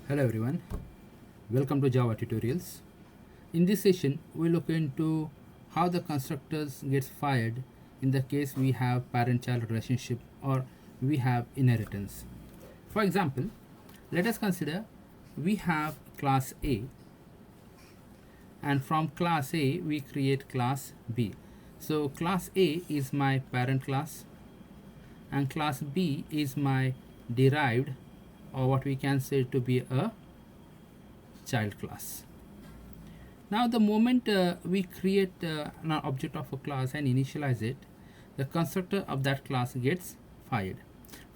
Hello everyone, welcome to Java tutorials. In this session, we look into how the constructors gets fired in the case we have parent-child relationship or we have inheritance. For example, let us consider we have class A, and from class A we create class B. So class A is my parent class and class B is my derived, or what we can say to be a child class. Now the moment we create an object of a class and initialize it, the constructor of that class gets fired.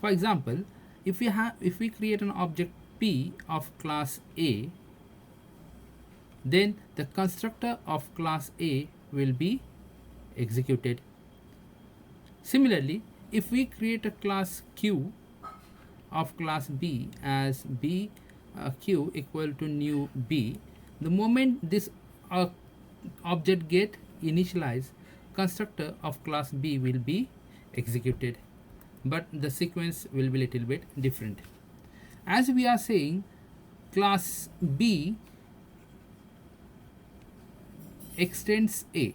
For example, if we create an object P of class A, then the constructor of class A will be executed. Similarly, if we create a class Q of class B as B Q equal to new B, the moment this object get initialized, constructor of class B will be executed, but the sequence will be little bit different. As we are saying, class B extends A,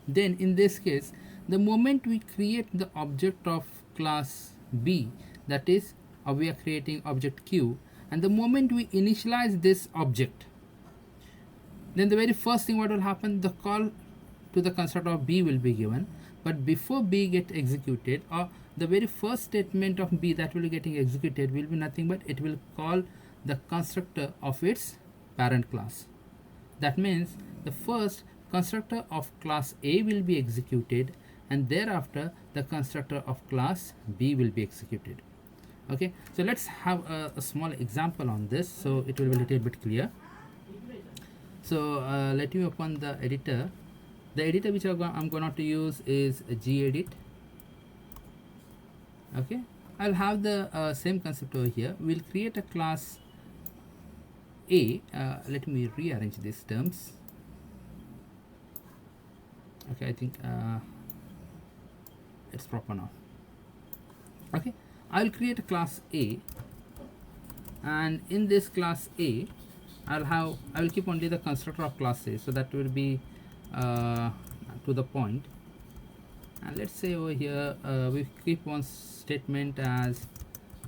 then in this case the moment we create the object of class B, that is we are creating object Q, and the moment we initialize this object, then the very first thing what will happen, the call to the constructor of B will be given, but before B get executed, or the very first statement of B that will be getting executed will be nothing but it will call the constructor of its parent class. That means the first constructor of class A will be executed and thereafter the constructor of class B will be executed. Okay, so let's have a small example on this so it will be a little bit clear. So let me open the editor. The editor which I'm going to use is gedit. Okay, I'll have the same concept over here. We'll create a class A. Let me rearrange these terms. Okay, I think it's proper now. Okay, I'll create a class A, and in this class A I will keep only the constructor of class A, so that will be to the point. And let's say over here we keep one statement as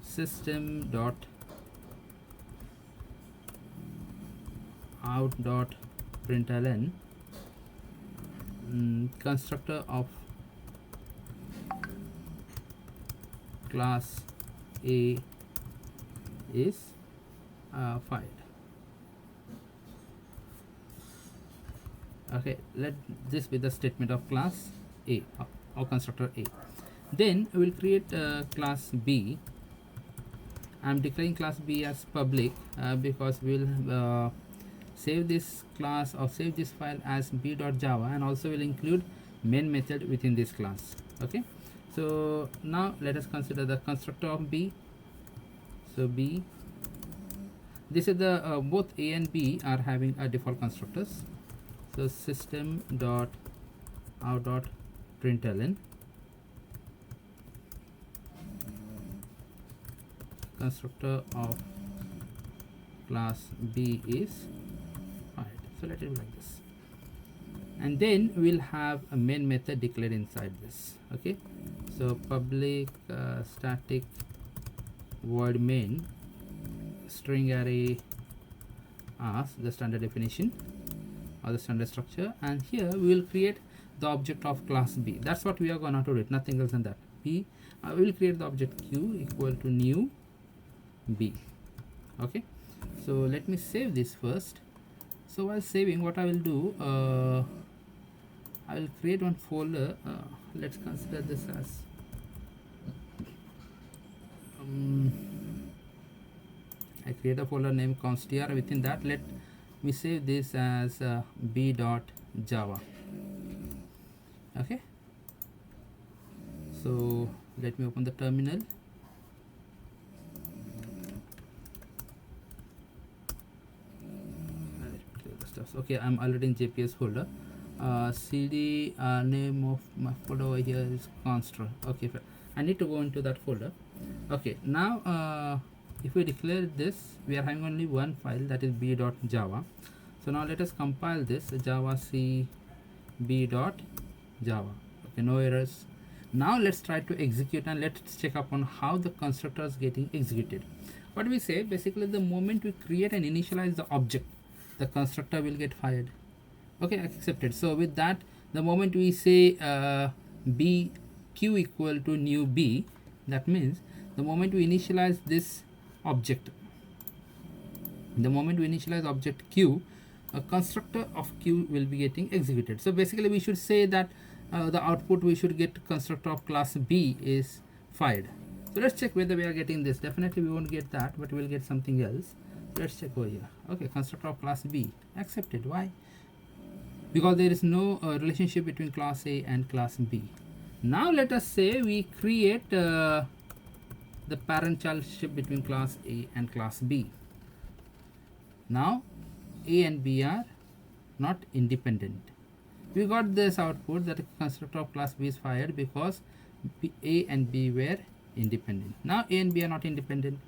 system dot out dot println constructor of class A is fired. Okay, let this be the statement of class A or constructor A. Then we will create class B. I'm declaring class B as public because we'll save this class or save this file as b.java, and also will include main method within this class. Okay, so now let us consider the constructor of B. So B, this is the both A and B are having a default constructors. So system dot out dot println constructor of class B is fired. So let it be like this, and then we'll have a main method declared inside this. Okay, so public static void main string array as the standard definition or the standard structure, and here we will create the object of class B. That's what we are gonna do it, nothing else than that. B, we will create the object Q equal to new B. Okay, so let me save this first. So while saving, what I will do, I will create one folder. Let's consider this as I create a folder named constr. Within that, let me save this as b.java. Okay, so let me open the terminal. Okay, I'm already in JPS folder. CD name of my folder over here is constr. Okay, I need to go into that folder. Okay, now if we declare this, we are having only one file, that is b.java. So now let us compile this, java c b.java. Okay, no errors. Now let's try to execute and let's check upon how the constructor is getting executed. What we say, basically the moment we create and initialize the object, the constructor will get fired. Okay, accepted. So with that, the moment we say b q equal to new b, that means the moment we initialize this object, the moment we initialize object q, a constructor of q will be getting executed. So basically we should say that the output we should get constructor of class b is fired. So let's check whether we are getting this. Definitely we won't get that, but we will get something else. Let's check over here. Okay, constructor of class b accepted. Why? Because there is no relationship between class a and class b. Now let us say we create the parent child relationship between class a and class b. Now a and b are not independent. We got this output that the constructor of class b is fired because a and b were independent. Now a and b are not independent.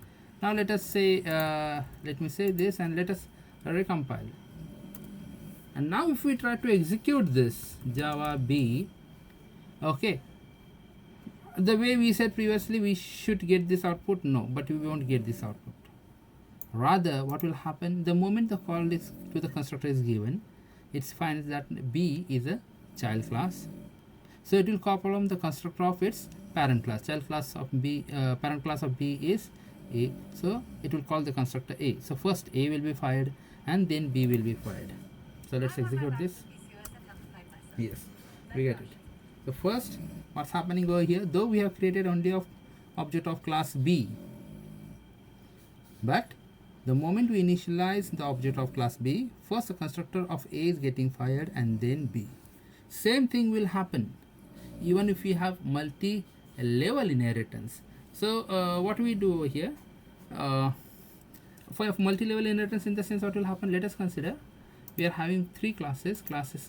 Now let us say, let me say this and let us recompile. And now if we try to execute this java b, okay, the way we said previously we should get this output, no, but we won't get this output. Rather, what will happen, the moment the call is to the constructor is given, it finds that b is a child class, so it will call from the constructor of its parent class. Child class of b, parent class of b is a, so it will call the constructor a. So first a will be fired and then b will be fired. So let's execute this. Yes, we get it. So first, what's happening over here, though we have created only of object of class b, but the moment we initialize the object of class b, first the constructor of a is getting fired and then b. Same thing will happen even if we have multi-level inheritance. So what we do over here, for multi-level inheritance, in the sense what will happen, let us consider we are having three classes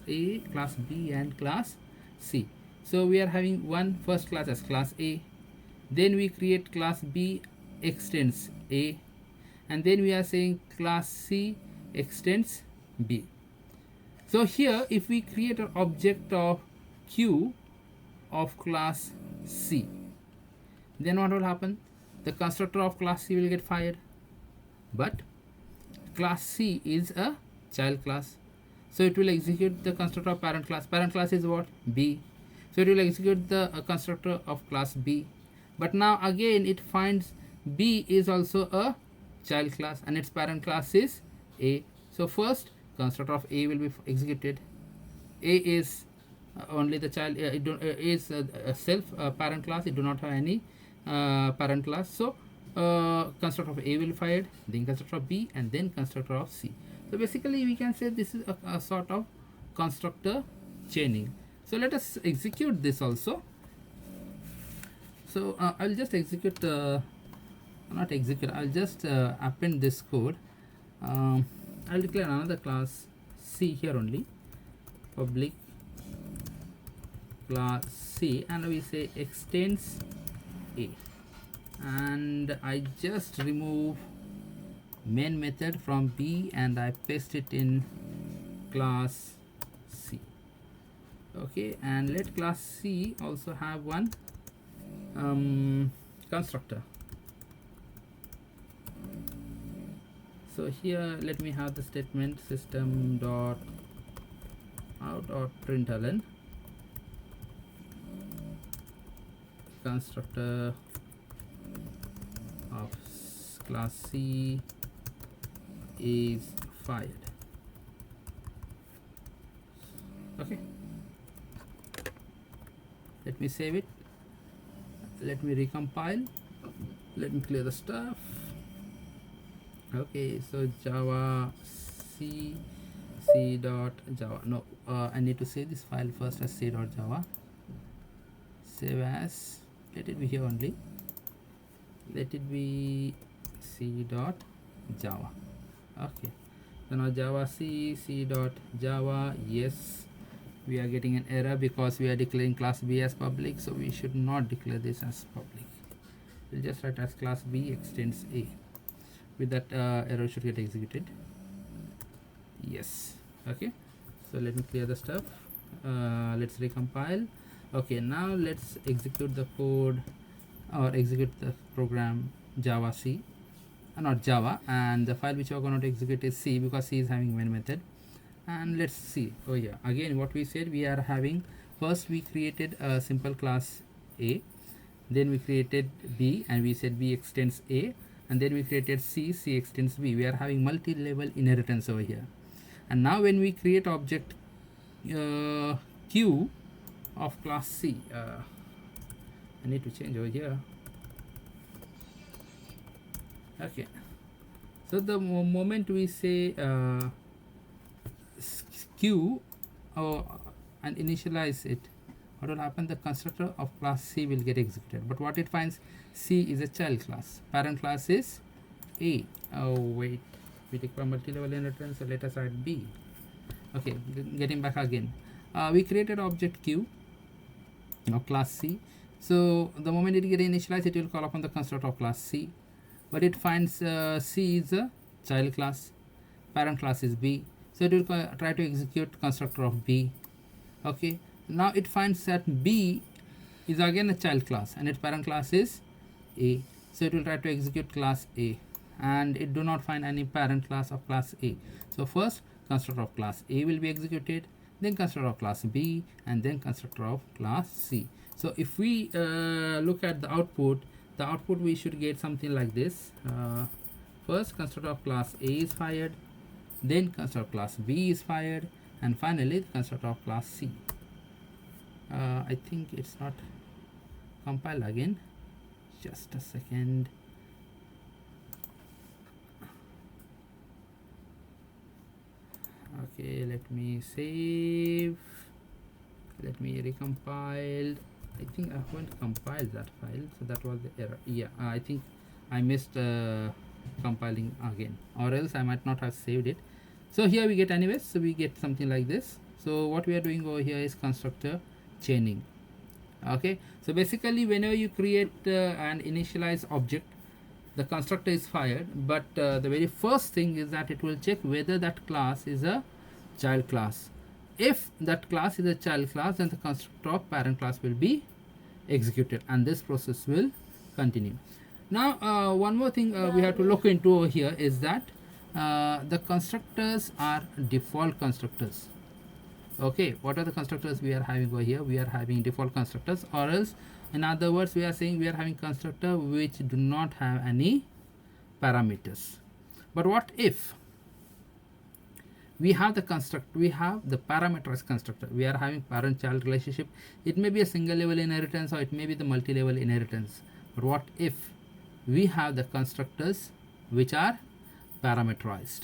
a, class b and class c. So we are having one first class as class a, then we create class b extends a, and then we are saying class c extends b. So here if we create an object of q of class c, then what will happen, the constructor of class c will get fired, but class c is a child class, so it will execute the constructor of parent class. Parent class is what, b, so it will execute the constructor of class b, but now again it finds b is also a child class and its parent class is a. So first constructor of a will be executed. A is only the child, is a self parent class, it do not have any parent class. So constructor of a will be fired, then constructor of b, and then constructor of c. So basically we can say this is a sort of constructor chaining. So let us execute this also. So I'll just execute, not execute, I'll just append this code. I'll declare another class c here only, public class c, and we say extends a, and I just remove main method from b and I paste it in class c. Okay, and let class c also have one constructor. So here let me have the statement system dot out dot println constructor of class c is fired. Okay, let me save it, let me recompile, let me clear the stuff. Okay, so java c dot java, no, I need to save this file first as c dot java, save as, let it be here only, let it be c dot java. Okay, so now java c dot java, yes, we are getting an error because we are declaring class b as public, so we should not declare this as public. We'll just write as class b extends a. with that error should get executed. Yes. Okay, so let me clear the stuff. Let's recompile. Okay, now let's execute the code or execute the program Java C, not Java, and the file which we are going to execute is C, because C is having main method. And let's see. Oh yeah, again what we said, we are having, first we created a simple class A, then we created B and we said B extends A, and then we created C, C extends B. We are having multi-level inheritance over here. And now when we create object Q of class C, I need to change over here. Okay, so the moment we say Q and initialize it, what will happen? The constructor of class C will get executed. But what it finds, C is a child class, parent class is A. Oh wait, we take multi-level inheritance, so let us add B. Okay, getting back again, we created object Q of class C. So the moment it gets initialized, it will call upon the constructor of class C, but it finds C is a child class, parent class is B, so it will try to execute constructor of B. Okay, now it finds that B is again a child class and its parent class is A, so it will try to execute class A, and it do not find any parent class of class A. So first constructor of class A will be executed, then constructor of class B, and then constructor of class C. So if we look at the output we should get something like this. First constructor of class A is fired, then constructor of class B is fired, and finally the constructor of class C. I think it's not compiled again, just a second. Okay, let me save, let me recompile. I think I haven't compiled that file, so that was the error. Yeah, I think I missed compiling again, or else I might not have saved it. So here we get anyways, so we get something like this. So what we are doing over here is constructor chaining. Okay, so basically whenever you create an initialize object, the constructor is fired, but the very first thing is that it will check whether that class is a child class. If that class is a child class, then the constructor of parent class will be executed, and this process will continue. Now one more thing we have to look into over here is that the constructors are default constructors. Okay, what are the constructors we are having over here? We are having default constructors, or else in other words we are saying we are having constructor which do not have any parameters. But what if we have the parameterized constructor? We are having parent child relationship. It may be a single level inheritance or it may be the multi-level inheritance. But what if we have the constructors which are parameterized?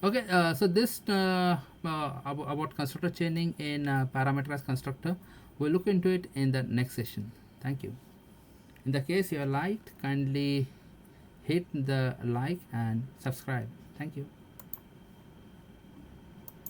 Okay, so this about constructor chaining in parameterized constructor, we'll look into it in the next session. Thank you. In the case you are liked, kindly hit the like and subscribe. Thank you.